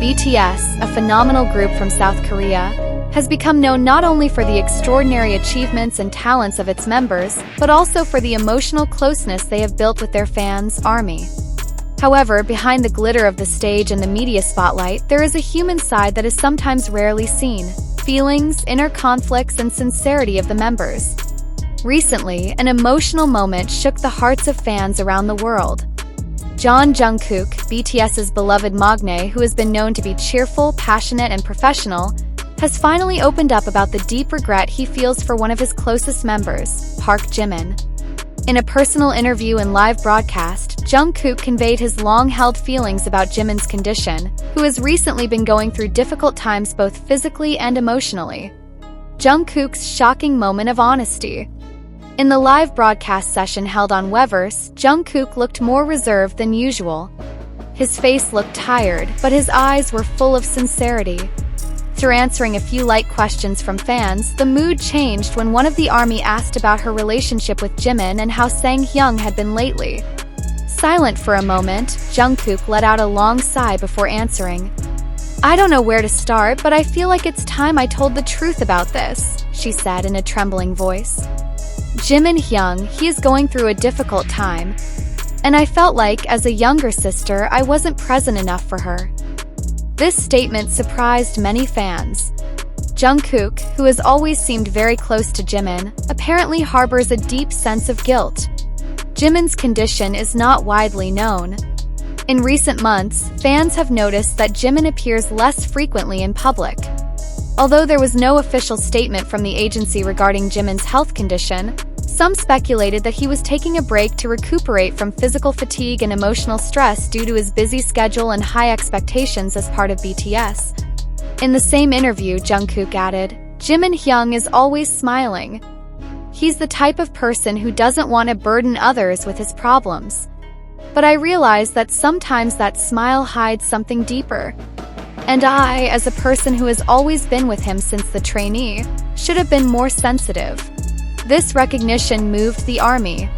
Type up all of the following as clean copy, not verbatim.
BTS, a phenomenal group from South Korea, has become known not only for the extraordinary achievements and talents of its members, but also for the emotional closeness they have built with their fans, ARMY. However, behind the glitter of the stage and the media spotlight, there is a human side that is sometimes rarely seen: feelings, inner conflicts, and sincerity of the members. Recently, an emotional moment shook the hearts of fans around the world. Jungkook, BTS's beloved magne who has been known to be cheerful, passionate, and professional, has finally opened up about the deep regret he feels for one of his closest members, Jimin. In a personal interview and live broadcast, Jungkook conveyed his long-held feelings about Jimin's condition, who has recently been going through difficult times both physically and emotionally. Jungkook's shocking moment of honesty. In the live broadcast session held on Weverse, Jungkook looked more reserved than usual. His face looked tired, but his eyes were full of sincerity. After answering a few light questions from fans, the mood changed when one of the ARMY asked about her relationship with Jimin and how taehyung had been lately. Silent for a moment, Jungkook let out a long sigh before answering. "I don't know where to start, but I feel like it's time I told the truth about this," she said in a trembling voice. Hyung, he is going through a difficult time, and I felt like, as a younger sister, I wasn't present enough for her. This statement surprised many fans. Jungkook, who has always seemed very close to Jimin, apparently harbors a deep sense of guilt. Jimin's condition is not widely known. In recent months, fans have noticed that Jimin appears less frequently in public. Although there was no official statement from the agency regarding Jimin's health condition, some speculated that he was taking a break to recuperate from physical fatigue and emotional stress due to his busy schedule and high expectations as part of BTS. In the same interview, Jungkook added, "Hyung is always smiling. He's the type of person who doesn't want to burden others with his problems. But I realize that sometimes that smile hides something deeper. And I, as a person who has always been with him since the trainee, should have been more sensitive." This recognition moved the ARMY.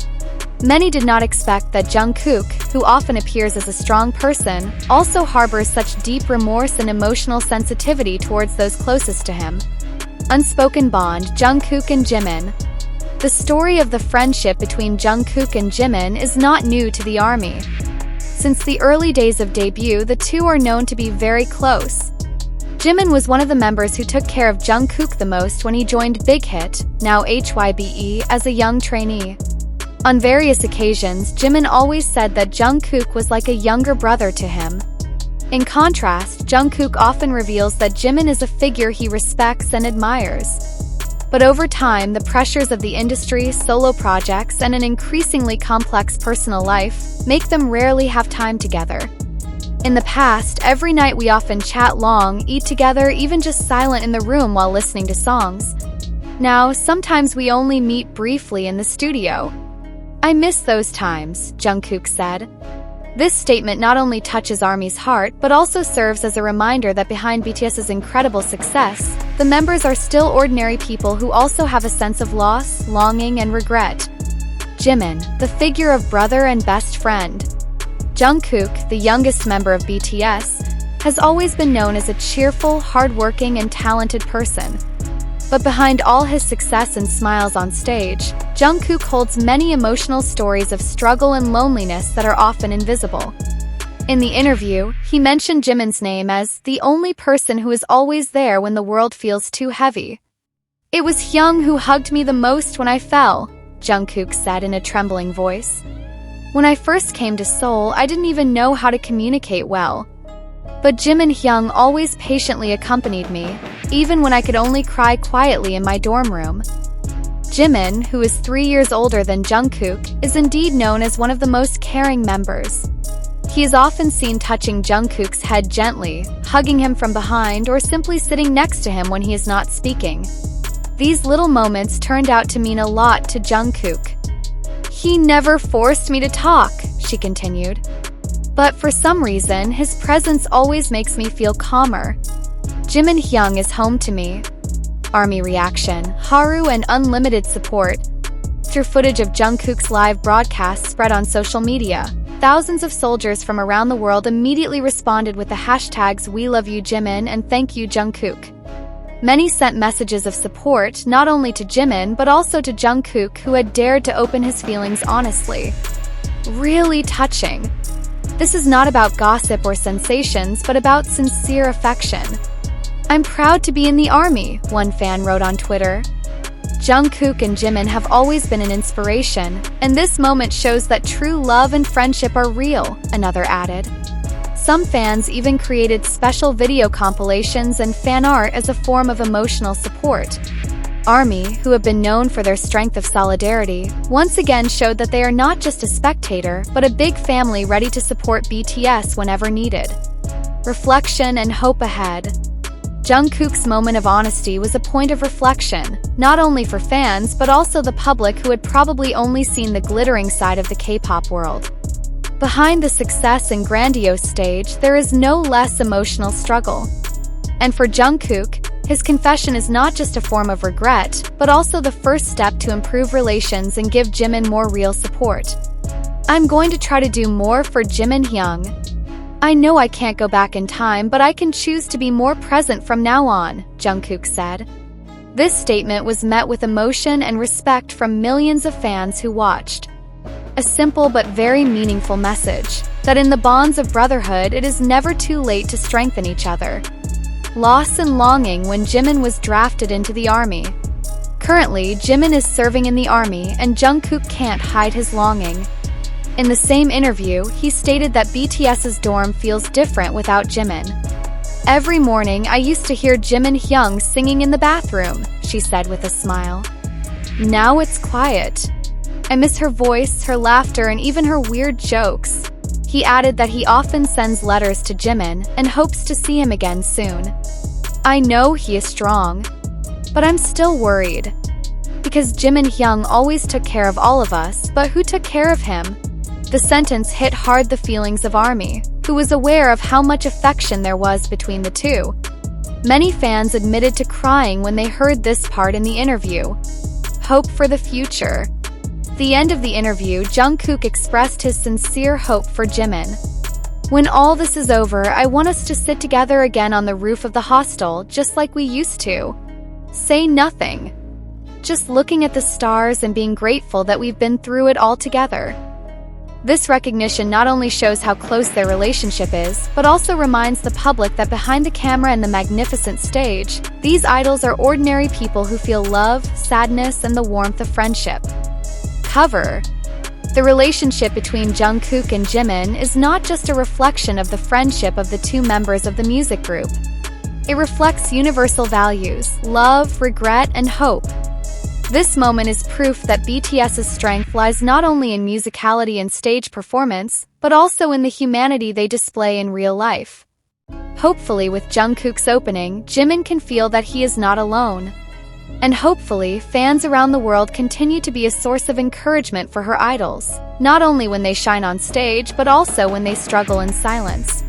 Many did not expect that Jungkook, who often appears as a strong person, also harbors such deep remorse and emotional sensitivity towards those closest to him. Unspoken bond, Jungkook and Jimin. The story of the friendship between Jungkook and Jimin is not new to the ARMY. Since the early days of debut, the two are known to be very close. Jimin was one of the members who took care of Jungkook the most when he joined Big Hit, now HYBE, as a young trainee. On various occasions, Jimin always said that Jungkook was like a younger brother to him. In contrast, Jungkook often reveals that Jimin is a figure he respects and admires. But over time, the pressures of the industry, solo projects, and an increasingly complex personal life make them rarely have time together. In the past, every night we often chat long, eat together, even just silent in the room while listening to songs. Now, sometimes we only meet briefly in the studio. "I miss those times," Jungkook said. This statement not only touches ARMY's heart, but also serves as a reminder that behind BTS's incredible success, the members are still ordinary people who also have a sense of loss, longing, and regret. Jimin, the figure of brother and best friend. Jungkook, the youngest member of BTS, has always been known as a cheerful, hardworking, and talented person. But behind all his success and smiles on stage, Jungkook holds many emotional stories of struggle and loneliness that are often invisible. In the interview, he mentioned Jimin's name as the only person who is always there when the world feels too heavy. "It was Hyung who hugged me the most when I fell," Jungkook said in a trembling voice. "When I first came to Seoul, I didn't even know how to communicate well. But Hyung always patiently accompanied me, even when I could only cry quietly in my dorm room." Jimin, who is 3 years older than Jungkook, is indeed known as one of the most caring members. He is often seen touching Jungkook's head gently, hugging him from behind, or simply sitting next to him when he is not speaking. These little moments turned out to mean a lot to Jungkook. "He never forced me to talk," she continued. "But for some reason, his presence always makes me feel calmer. Hyung is home to me." ARMY reaction, Haru and unlimited support. Through footage of Jungkook's live broadcast spread on social media, thousands of soldiers from around the world immediately responded with the hashtags "We love you Jimin" and "Thank you Jungkook." Many sent messages of support not only to Jimin but also to Jungkook, who had dared to open his feelings honestly. Really touching. This is not about gossip or sensations, but about sincere affection. "I'm proud to be in the army," one fan wrote on Twitter. Jungkook and Jimin have always been an inspiration, and this moment shows that true love and friendship are real, another added. Some fans even created special video compilations and fan art as a form of emotional support. ARMY, who have been known for their strength of solidarity, once again showed that they are not just a spectator, but a big family ready to support BTS whenever needed. Reflection and hope ahead. Jungkook's moment of honesty was a point of reflection, not only for fans but also the public who had probably only seen the glittering side of the K-pop world. Behind the success and grandiose stage, there is no less emotional struggle. And for Jungkook, his confession is not just a form of regret, but also the first step to improve relations and give Jimin more real support. "I'm going to try to do more for Jimin Hyung. I know I can't go back in time, but I can choose to be more present from now on," Jungkook said. This statement was met with emotion and respect from millions of fans who watched. A simple but very meaningful message, that in the bonds of brotherhood it is never too late to strengthen each other. Loss and longing when Jimin was drafted into the army. Currently, Jimin is serving in the army and Jungkook can't hide his longing. In the same interview, he stated that BTS's dorm feels different without Jimin. "Every morning I used to hear Jimin Hyung singing in the bathroom," she said with a smile. "Now it's quiet. I miss her voice, her laughter, and even her weird jokes." He added that he often sends letters to Jimin and hopes to see him again soon. "I know he is strong, but I'm still worried. Because Jimin Hyung always took care of all of us, but who took care of him?" The sentence hit hard the feelings of ARMY, who was aware of how much affection there was between the two. Many fans admitted to crying when they heard this part in the interview. Hope for the future. At the end of the interview, Jungkook expressed his sincere hope for Jimin. "When all this is over, I want us to sit together again on the roof of the hostel, just like we used to. Say nothing. Just looking at the stars and being grateful that we've been through it all together." This recognition not only shows how close their relationship is, but also reminds the public that behind the camera and the magnificent stage, these idols are ordinary people who feel love, sadness, and the warmth of friendship. Cover. The relationship between Jungkook and Jimin is not just a reflection of the friendship of the two members of the music group. It reflects universal values, love, regret, and hope. This moment is proof that BTS's strength lies not only in musicality and stage performance, but also in the humanity they display in real life. Hopefully, with Jungkook's opening, Jimin can feel that he is not alone. And hopefully, fans around the world continue to be a source of encouragement for her idols, not only when they shine on stage, but also when they struggle in silence.